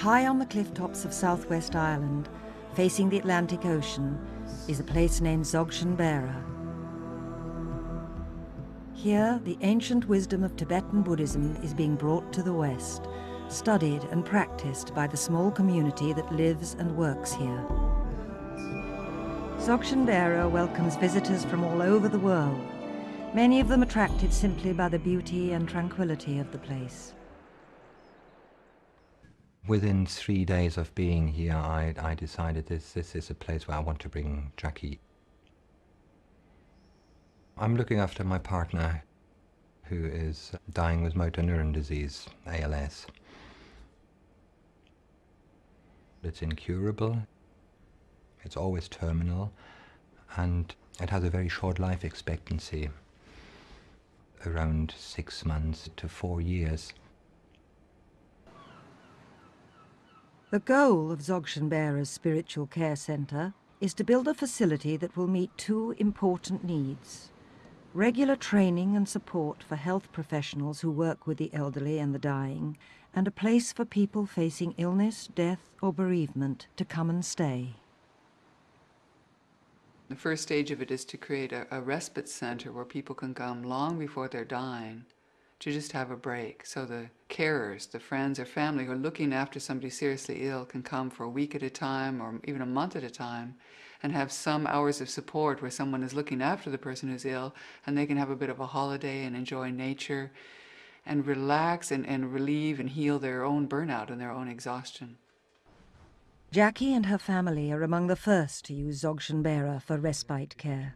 High on the cliff tops of southwest Ireland, facing the Atlantic Ocean, is a place named Dzogchen Beara. Here, the ancient wisdom of Tibetan Buddhism is being brought to the West, studied and practiced by the small community that lives and works here. Dzogchen Beara welcomes visitors from all over the world, many of them attracted simply by the beauty and tranquility of the place. Within 3 days of being here, I decided this is a place where I want to bring Jacqui. I'm looking after my partner, who is dying with motor neuron disease, ALS. It's incurable, it's always terminal, and it has a very short life expectancy, around 6 months to 4 years. The goal of Dzogchen Beara's Spiritual Care Centre is to build a facility that will meet two important needs: regular training and support for health professionals who work with the elderly and the dying, and a place for people facing illness, death or bereavement to come and stay. The first stage of it is to create a respite centre where people can come long before they're dying to just have a break. So the carers, the friends or family who are looking after somebody seriously ill can come for a week at a time or even a month at a time and have some hours of support where someone is looking after the person who's ill, and they can have a bit of a holiday and enjoy nature and relax and relieve and heal their own burnout and their own exhaustion. Jacqui and her family are among the first to use Dzogchen Beara for respite care.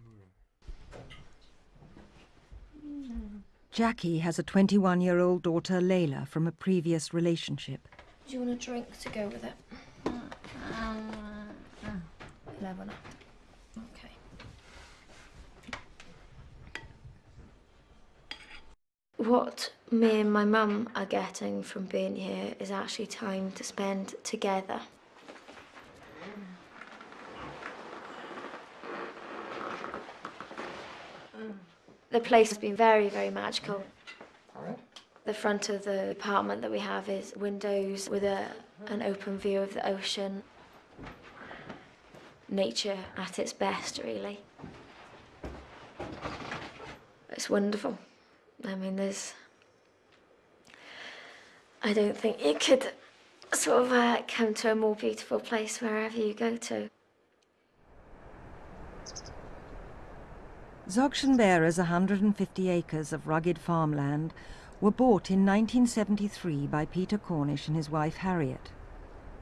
Jacqui has a 21-year-old daughter, Layla, from a previous relationship. Do you want a drink to go with it? 11 up. Okay. What me and my mum are getting from being here is actually time to spend together. The place has been very, very magical. The front of the apartment that we have is windows with an open view of the ocean. Nature at its best, really. It's wonderful. I mean, I don't think you could sort of come to a more beautiful place wherever you go to. Dzogchen Beara's 150 acres of rugged farmland were bought in 1973 by Peter Cornish and his wife Harriet.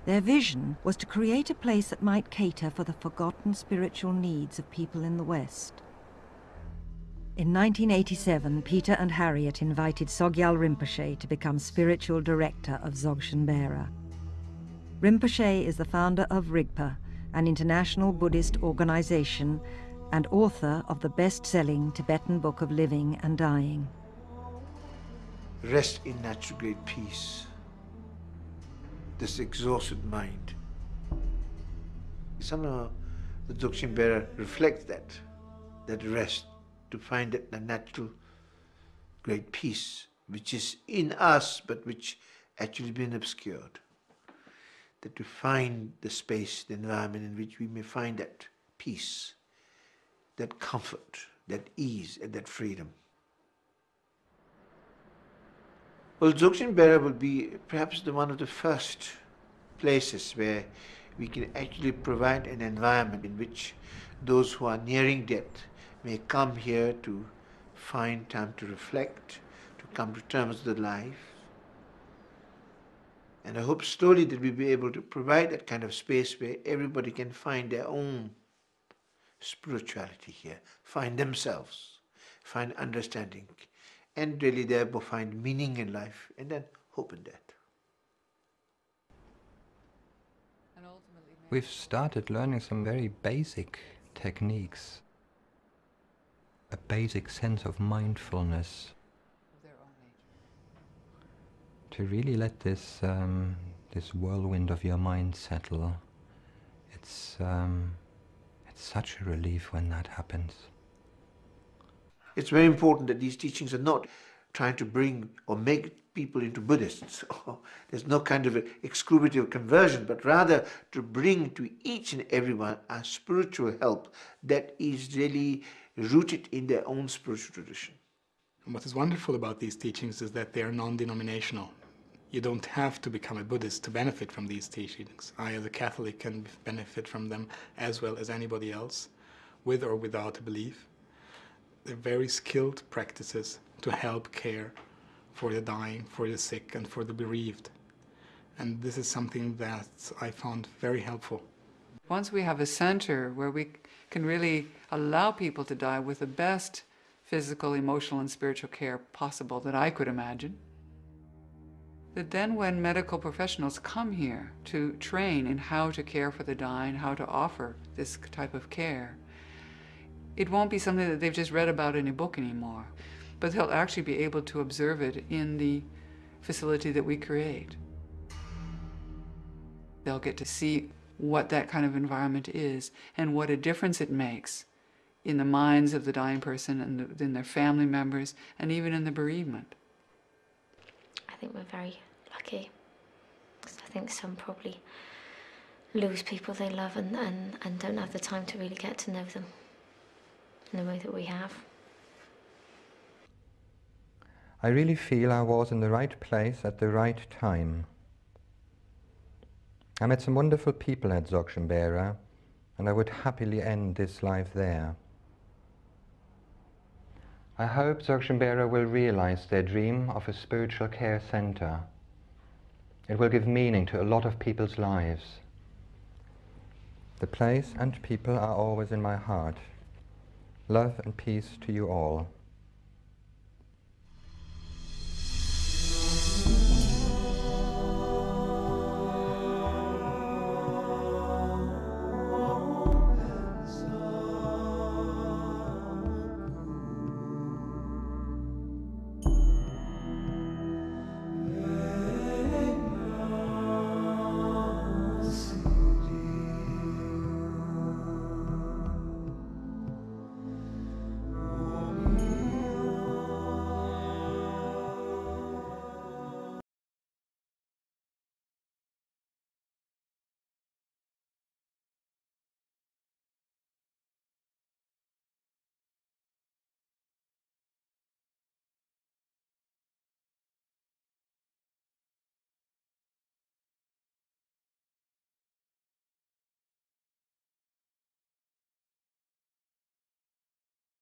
Their vision was to create a place that might cater for the forgotten spiritual needs of people in the West. In 1987, Peter and Harriet invited Sogyal Rinpoche to become spiritual director of Dzogchen Beara. Rinpoche is the founder of Rigpa, an international Buddhist organization, and author of the best-selling Tibetan Book of Living and Dying. Rest in natural great peace. This exhausted mind. Somehow the Dzogchen Beara reflects that rest, to find the natural great peace which is in us but which actually been obscured. That to find the space, the environment in which we may find that peace, that comfort, that ease and that freedom. Well, Dzogchen Beara will be perhaps one of the first places where we can actually provide an environment in which those who are nearing death may come here to find time to reflect, to come to terms with life. And I hope slowly that we'll be able to provide that kind of space where everybody can find their own spirituality here, find themselves, find understanding, and really thereby find meaning in life, and then hope in that. We've started learning some very basic techniques, a basic sense of mindfulness, to really let this whirlwind of your mind settle. It's such a relief when that happens. It's very important that these teachings are not trying to bring or make people into Buddhists. There's no kind of exclusive conversion, but rather to bring to each and everyone a spiritual help that is really rooted in their own spiritual tradition. And what is wonderful about these teachings is that they are non-denominational. You don't have to become a Buddhist to benefit from these teachings. I, as a Catholic, can benefit from them as well as anybody else, with or without a belief. They're very skilled practices to help care for the dying, for the sick, and for the bereaved. And this is something that I found very helpful. Once we have a center where we can really allow people to die with the best physical, emotional, and spiritual care possible that I could imagine, that then when medical professionals come here to train in how to care for the dying, how to offer this type of care, it won't be something that they've just read about in a book anymore, but they'll actually be able to observe it in the facility that we create. They'll get to see what that kind of environment is and what a difference it makes in the minds of the dying person and in their family members and even in the bereavement. I think we're very lucky, because I think some probably lose people they love and don't have the time to really get to know them in the way that we have. I really feel I was in the right place at the right time. I met some wonderful people at Dzogchen Beara, and I would happily end this life there. I hope Dzogchen Beara will realize their dream of a spiritual care center. It will give meaning to a lot of people's lives. The place and people are always in my heart. Love and peace to you all.